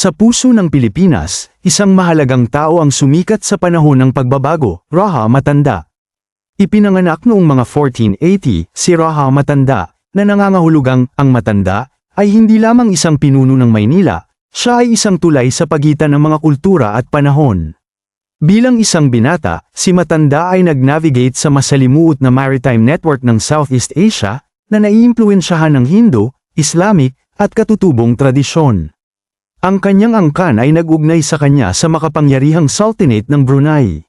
Sa puso ng Pilipinas, isang mahalagang tao ang sumikat sa panahon ng pagbabago, Raha Matanda. Ipinanganak noong mga 1480, si Raha Matanda, na nangangahulugang ang matanda, ay hindi lamang isang pinuno ng Maynila, siya ay isang tulay sa pagitan ng mga kultura at panahon. Bilang isang binata, si Matanda ay nag-navigate sa masalimuot na maritime network ng Southeast Asia, na naiimpluwensyahan ng Hindu, Islamic, at katutubong tradisyon. Ang kanyang angkan ay nag-ugnay sa kanya sa makapangyarihang Sultanate ng Brunei.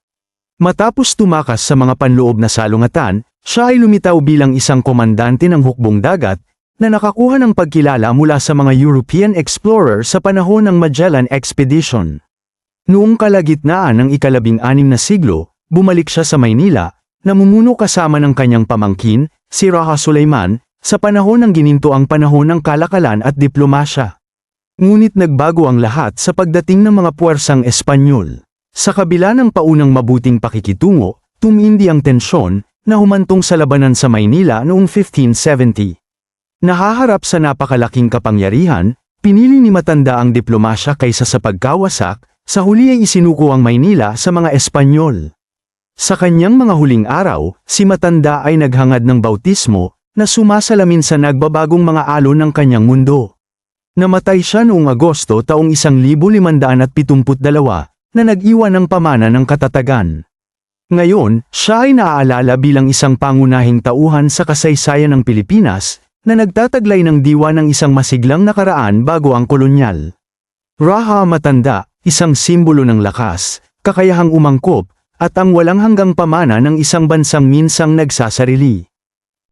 Matapos tumakas sa mga panloob na salungatan, siya ay lumitaw bilang isang komandante ng hukbong dagat, na nakakuha ng pagkilala mula sa mga European explorer sa panahon ng Magellan Expedition. Noong kalagitnaan ng ika-16 na siglo, bumalik siya sa Maynila, namumuno kasama ng kanyang pamangkin, si Raha Sulaiman, sa panahon ng ginintoang panahon ng kalakalan at diplomasya. Ngunit nagbago ang lahat sa pagdating ng mga puwersang Espanyol. Sa kabila ng paunang mabuting pakikitungo, tumindi ang tensyon, na humantong sa labanan sa Maynila noong 1570. Nahaharap sa napakalaking kapangyarihan, pinili ni Matanda ang diplomasya kaysa sa pagkawasak, sa huli ay isinuko ang Maynila sa mga Espanyol. Sa kanyang mga huling araw, si Matanda ay naghangad ng bautismo, na sumasalamin sa nagbabagong mga alon ng kanyang mundo. Namatay siya noong Agosto taong 1572, na nag-iwan ng pamana ng katatagan. Ngayon, siya ay naaalala bilang isang pangunahing tauhan sa kasaysayan ng Pilipinas, na nagtataglay ng diwa ng isang masiglang nakaraan bago ang kolonyal. Raha Matanda, isang simbolo ng lakas, kakayahang umangkop, at ang walang hanggang pamana ng isang bansang minsang nagsasarili.